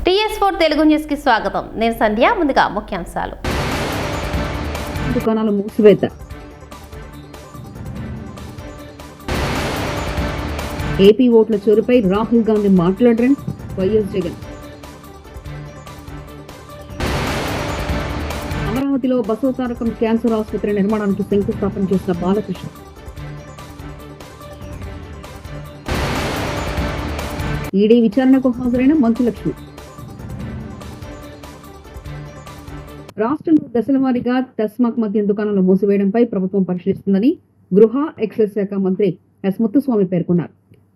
TS4 Telugu news కి స్వాగతం. నేను సంధ్య. ముందుగా ముఖ్యాంశాలు. దుకాణాల మూసివేత. ఏపీ ఓట్ల చోరుపై రాహుల్ గాంధీ మాట్లాడడం వైఎస్ జగన్. అమరావతిలో బసవతారకం క్యాన్సర్ ఆసుపత్రి నిర్మాణానికి శంకుస్థాపన చేసిన బాలకృష్ణ. ఈడీ విచారణకు హాజరైన మంచులక్ష్మి. రాష్ట్రంలో దశల వారీగా టస్మాక్ మద్యం దుకాణాలు మూసివేయడంపై ప్రభుత్వం పరిశీలిస్తుందని గృహ ఎక్సైజ్ శాఖ మంత్రి ఎస్ ముత్తుస్వామి పేర్కొన్నారు.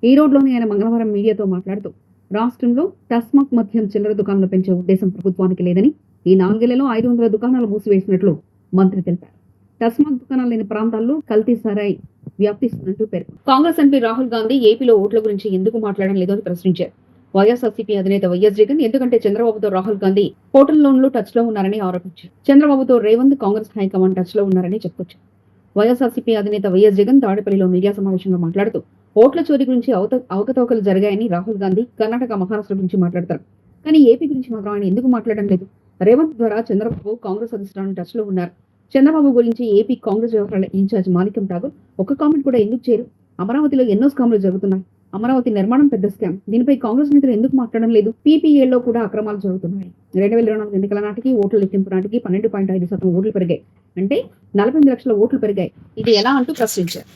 ఈ రోడ్లోని ఆయన మంగళవారం మీడియాతో మాట్లాడుతూ రాష్ట్రంలో టస్మాక్ మద్యం చిల్లర దుకాణాలు పెంచే ఉద్దేశం ప్రభుత్వానికి లేదని, ఈ 4 ఏళ్లలో 500 దుకాణాలు మూసివేసినట్లు మంత్రి తెలిపారు. టస్మాక్ దుకాణాలు లేని ప్రాంతాల్లో కల్తీ సారాయి వ్యాప్తిస్తున్నట్టు పేర్కొన్నారు. కాంగ్రెస్ ఎంపీ రాహుల్ గాంధీ ఏపీలో ఓట్ల గురించి ఎందుకు మాట్లాడడం లేదని ప్రశ్నించారు. వైఎస్ఆర్సీపీ అధినేత వైఎస్ జగన్ ఎందుకంటే చంద్రబాబుతో రాహుల్ గాంధీ హోటల్ లోన్లు టచ్ లో ఉన్నారని ఆరోపించారు. చంద్రబాబుతో రేవంత్ కాంగ్రెస్ హైకమాండ్ టచ్ లో ఉన్నారని చెప్పుకొచ్చారు. వైఎస్ఆర్సీపీ అధినేత వైఎస్ జగన్ తాడేపల్లిలో మీడియా సమావేశంలో మాట్లాడుతూ ఓట్ల చోరీ గురించి అవకతవకలు జరిగాయని రాహుల్ గాంధీ కర్ణాటక, మహారాష్ట్ర గురించి మాట్లాడతారు. కానీ ఏపీ గురించి మాత్రం ఆయన ఎందుకు మాట్లాడడం లేదు? రేవంత్ ద్వారా చంద్రబాబు కాంగ్రెస్ అధిష్టానం టచ్ లో ఉన్నారు. చంద్రబాబు గురించి ఏపీ కాంగ్రెస్ వ్యవహారాల ఇన్ఛార్జ్ మాణిక్యం ఠాగూర్ ఒక కామెంట్ కూడా ఎందుకు చేయరు? అమరావతిలో ఎన్నో స్కామ్లు జరుగుతున్నాయి. అమరావతి నిర్మాణం పెద్ద స్కామ్. దీనిపై కాంగ్రెస్ నేతలు ఎందుకు మాట్లాడడం లేదు? పీపీఏలో కూడా అక్రమాలు జరుగుతున్నాయి. 2024 ఎన్నికల నాటికి ఓట్ల లెక్కింపు నాటికి 12.5% ఓట్లు పెరిగాయి. అంటే 48 లక్షల ఓట్లు పెరిగాయి. ఇది ఎలా అంటూ ప్రశ్నించారు.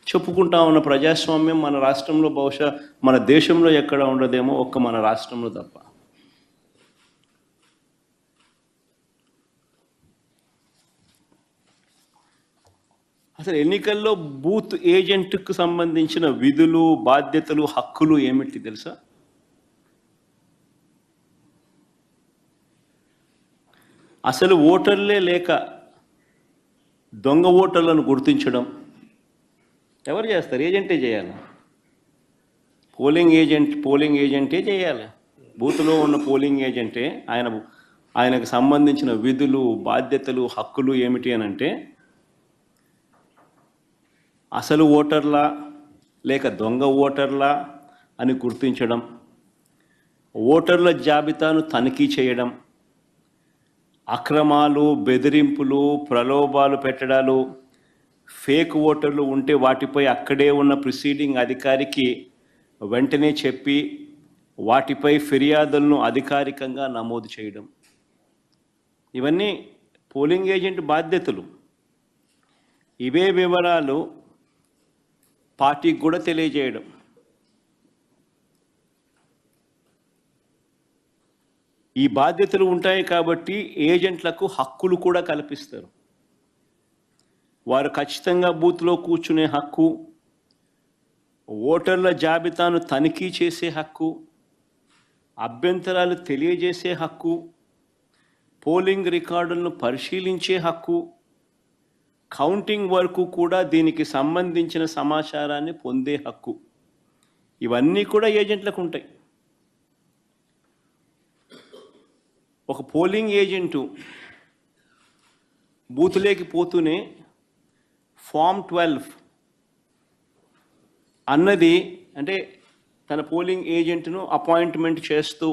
చెప్పుకుంటా ఉన్న ప్రజాస్వామ్యం మన రాష్ట్రంలో, బహుశా మన దేశంలో ఎక్కడ ఉండదేమో, ఒక్క మన రాష్ట్రంలో తప్ప. అసలు ఎన్నికల్లో బూత్ ఏజెంట్కు సంబంధించిన విధులు, బాధ్యతలు, హక్కులు ఏమిటి తెలుసా? అసలు ఓటర్లే లేక దొంగ ఓటర్లను గుర్తించడం ఎవరు చేస్తారు? ఏజెంటే చేయాలి. పోలింగ్ ఏజెంటే చేయాలి. బూత్లో ఉన్న పోలింగ్ ఏజెంటే ఆయనకు సంబంధించిన విధులు, బాధ్యతలు, హక్కులు ఏమిటి అని అంటే, అసలు ఓటర్లా లేక దొంగ ఓటర్లా అని గుర్తించడం, ఓటర్ల జాబితాను తనిఖీ చేయడం, అక్రమాలు, బెదిరింపులు, ప్రలోభాలు పెట్టడాలు, ఫేక్ ఓటర్లు ఉంటే వాటిపై అక్కడే ఉన్న ప్రిసీడింగ్ అధికారికి వెంటనే చెప్పి వాటిపై ఫిర్యాదులను అధికారికంగా నమోదు చేయడం, ఇవన్నీ పోలింగ్ ఏజెంట్ బాధ్యతలు. ఇవే వివరాలు పార్టీకి కూడా తెలియజేయడం. ఈ బాధ్యతలు ఉంటాయి కాబట్టి ఏజెంట్లకు హక్కులు కూడా కల్పిస్తారు. వారు ఖచ్చితంగా బూత్లో కూర్చునే హక్కు, ఓటర్ల జాబితాను తనిఖీ చేసే హక్కు, అభ్యంతరాలు తెలియజేసే హక్కు, పోలింగ్ రికార్డులను పరిశీలించే హక్కు, కౌంటింగ్ వరకు కూడా దీనికి సంబంధించిన సమాచారాన్ని పొందే హక్కు, ఇవన్నీ కూడా ఏజెంట్లకు ఉంటాయి. ఒక పోలింగ్ ఏజెంటు బూతులేకి పోతూనే ఫామ్ 12 అన్నది, అంటే తన పోలింగ్ ఏజెంట్ను అపాయింట్మెంట్ చేస్తూ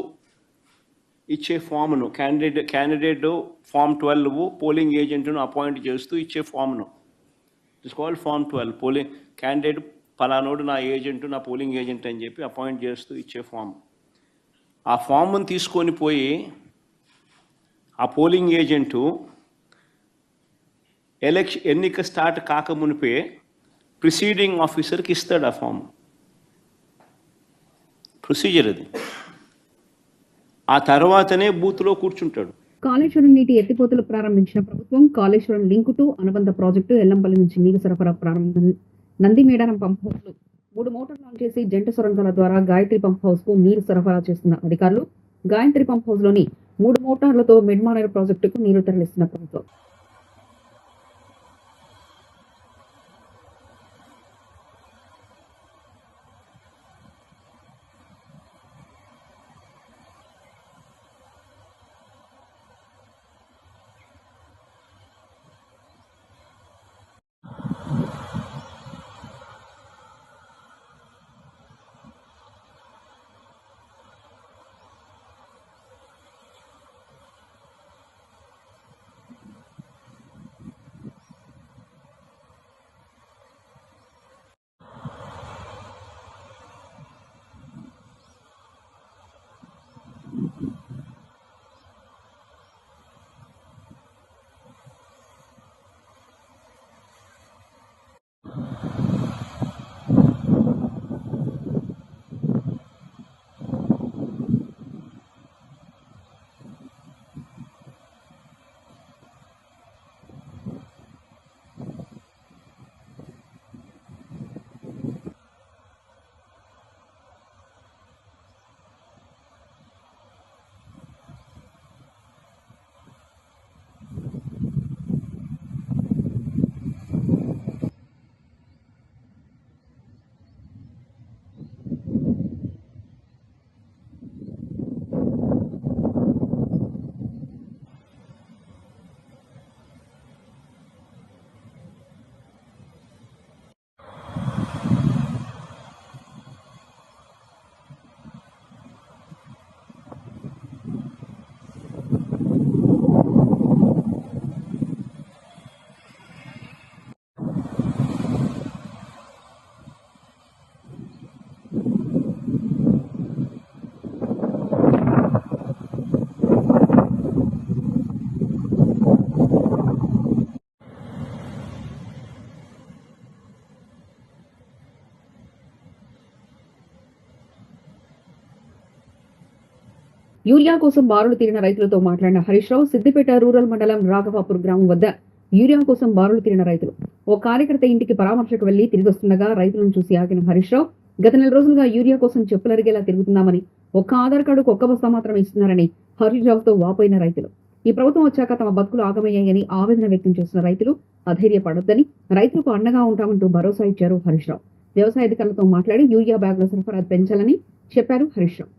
ఇచ్చే ఫామ్ను, క్యాండిడేట్ ఫామ్ 12 పోలింగ్ ఏజెంట్ను అపాయింట్ చేస్తూ ఇచ్చే ఫామ్ను, it's called form 12. Polling candidate పలానోడు నా ఏజెంట్, నా పోలింగ్ ఏజెంట్ అని చెప్పి అపాయింట్ చేస్తూ ఇచ్చే ఫామ్. ఆ ఫామ్ను తీసుకొని పోయి ఆ పోలింగ్ ఏజెంటు ఎన్నిక స్టార్ట్ కాకమునిపే ప్రిసీడింగ్ ఆఫీసర్కి ఇస్తాడు ఆ ఫామ్. ప్రొసీజర్ అది. ఆ తర్వాతనే బూత్లో కూర్చుంటాడు. కాళేశ్వరం నీటి ఎత్తిపోతలు ప్రారంభించిన ప్రభుత్వం కాళేశ్వరం లింకు టు అనుబంధ ప్రాజెక్టు ఎల్లంపల్లి నుంచి నీరు సరఫరా ప్రారంభం. నందిమేడారం పంప్ హౌస్ లో 3 మోటార్లు ఆన్ చేసి జంట సొరంగాల ద్వారా గాయత్రి పంప్ హౌస్ కు నీరు సరఫరా చేస్తున్న అధికారులు. గాయత్రి పంప్ హౌస్ లోని 3 మోటార్లతో మిడ్మానేరు ప్రాజెక్టుకు నీరు తరలిస్తున్న ప్రభుత్వం. యూరియా కోసం బారులు తీరిన రైతులతో మాట్లాడిన హరీష్ రావు సిద్దిపేట రూరల్ మండలం రాఘవాపూర్ గ్రామం వద్ద యూరియా కోసం బారులు తీరిన రైతులు ఓ కార్యకర్త ఇంటికి పరామర్శకు వెళ్లి తిరిగి వస్తుండగా రైతులను చూసి ఆగిన హరీష్ రావు గత 4 రోజులుగా యూరియా కోసం చెప్పులరిగేలా తిరుగుతున్నామని ఒక్క ఆధార్ కార్డుకు ఒక్క బస్తా మాత్రమే ఇస్తున్నారని హరీష్ రావుతో వాపోయిన రైతులు ఈ ప్రభుత్వం వచ్చాక తమ బతుకులు ఆగమయ్యాయని ఆవేదన వ్యక్తం చేసిన రైతులు అధైర్యపడొద్దని రైతులకు అండగా ఉంటామంటూ భరోసా ఇచ్చారు హరీష్ రావు. వ్యవసాయ అధికారులతో మాట్లాడి యూరియా బ్యాగుల సరఫరా పెంచాలని చెప్పారు హరీష్ రావు.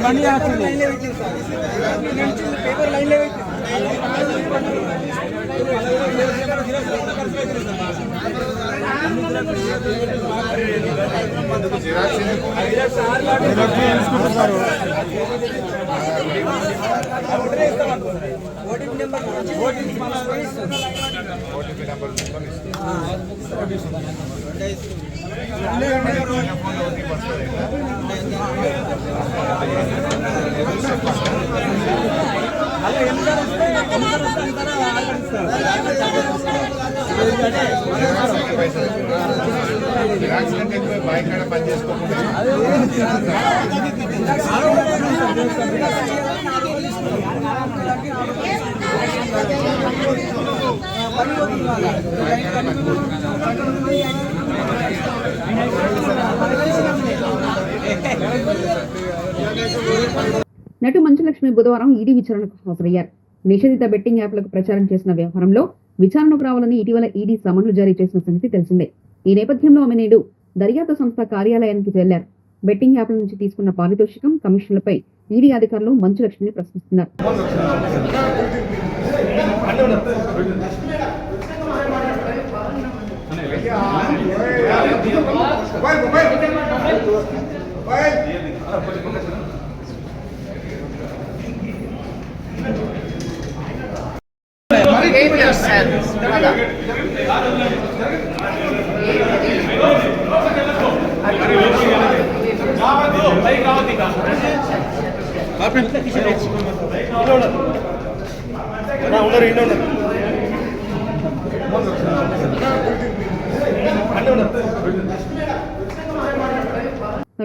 బండి పేపర్ లైన్ నటు మంచులక్ష్మి బుధవారం ఈడీ విచారణకు హాజరయ్యారు. నిషేధిత బెట్టింగ్ యాప్లకు ప్రచారం చేసిన వ్యవహారంలో విచారణకు రావాలని ఇటీవల ఈడీ సమన్లు జారీ చేసిన సంగతి తెలిసిందే. ఈ నేపథ్యంలో ఆమె నేడు దర్యాప్తు సంస్థ కార్యాలయానికి వెళ్లారు. బెట్టింగ్ యాప్ల నుంచి తీసుకున్న పారితోషికం, కమిషన్లపై ఈడీ అధికారులు మంచులక్ష్మిని ప్రశ్నిస్తున్నారు.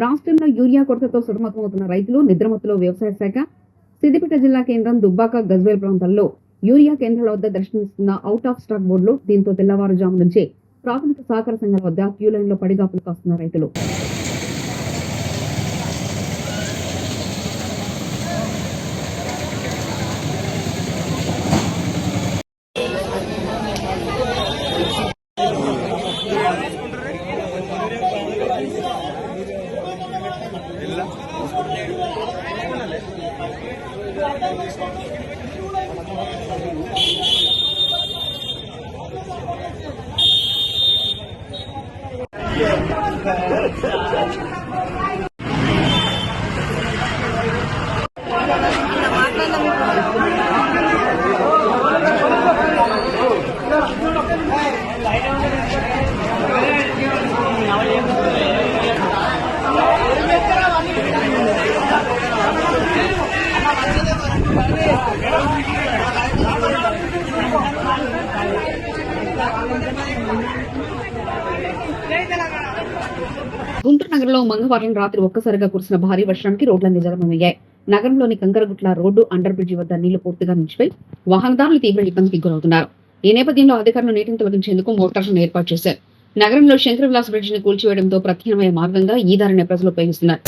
రాష్ట్రంలో యూరియా కొరతతో సతమతమవుతున్న రైతులు నిద్రమత్తులో వ్యవసాయ శాఖ సిద్దిపేట జిల్లా కేంద్రం దుబ్బాక గజ్వేల్ ప్రాంతాల్లో యూరియా కేంద్రాల వద్ద దర్శనమిస్తున్న అవుట్ ఆఫ్ స్టాక్ బోర్డులు. దీంతో తెల్లవారుజాము నుంచే ప్రాథమిక సహకార సంఘాల వద్ద క్యూ లైన్ లో పడిగాపులు కాస్తున్న రైతులు. గుంటూరు నగరంలో మంగళవారం రాత్రి ఒక్కసారిగా కురిసిన భారీ వర్షానికి రోడ్లన్నీ జలమయ్యాయి. నగరంలోని కంకరగుట్ల రోడ్డు అండర్ బ్రిడ్జి వద్ద నీళ్లు పూర్తిగా నిలిచిపోయి వాహనదారులు తీవ్ర ఇబ్బందికి గురవుతున్నారు. ఈ నేపథ్యంలో అధికారులు నీటిని తొలగించేందుకు మోటార్లను ఏర్పాటు చేశారు. నగరంలో శంకర విలాస్ బ్రిడ్జిని కూల్చివేయడంతో ప్రత్యామ్నాయ మార్గంగా ఈ దారిని ప్రజలు ఉపయోగిస్తున్నారు.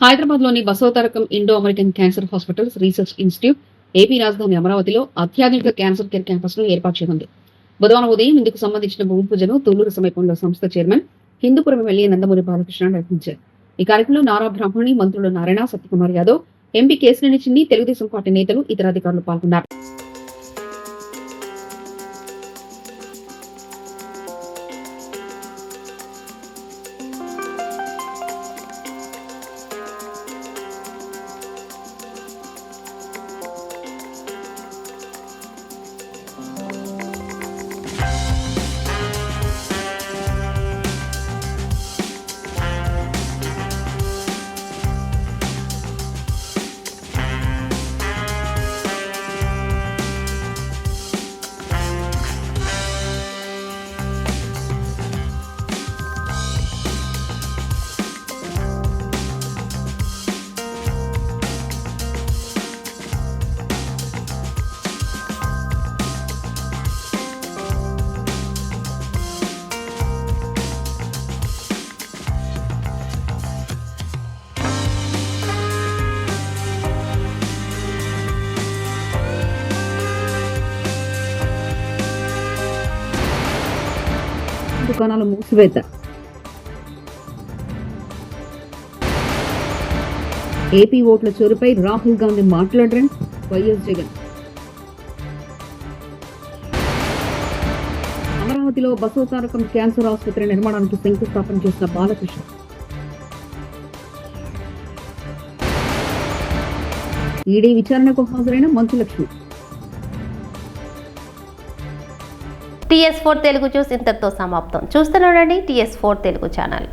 హైదరాబాద్లోని Basavatarakam Indo American cancer hospitals research institute AP రాజధాని అమరావతిలో అత్యాధునిక క్యాన్సర్ కేర్ క్యాంపస్ ను ఏర్పాటు చేయనుంది. బుధవారం ఉదయం ఇందుకు సంబంధించిన భూమి పూజను తూలూరు సమీపంలో సంస్థ చైర్మన్ హిందూపురం ఎమ్మెల్యే నందమూరి బాలకృష్ణ నిర్వహించారు. ఈ కార్యక్రమంలో నారా బ్రాహ్మణి, మంత్రులు నారాయణ, సత్యకుమార్ యాదవ్, ఎంపీ కేశినేని చిన్ని, తెలుగుదేశం పార్టీ నేతలు, ఇతర అధికారులు పాల్గొన్నారు. దుకాణాలు మూసివేత. ఏపీ ఓట్ల చోరుపై రాహుల్ గాంధీ మాట్లాడరని వైఎస్ జగన్. అమరావతిలో బసవతారకం క్యాన్సర్ ఆసుపత్రి నిర్మాణానికి శంకుస్థాపన చేసిన బాలకృష్ణ. ఈడీ విచారణకు హాజరైన మంచులక్ష్మి. TS4 తెలుగు న్యూస్ ఇంతటితో సమాప్తం. చూస్తూనే ఉండండి TS4 తెలుగు ఛానల్.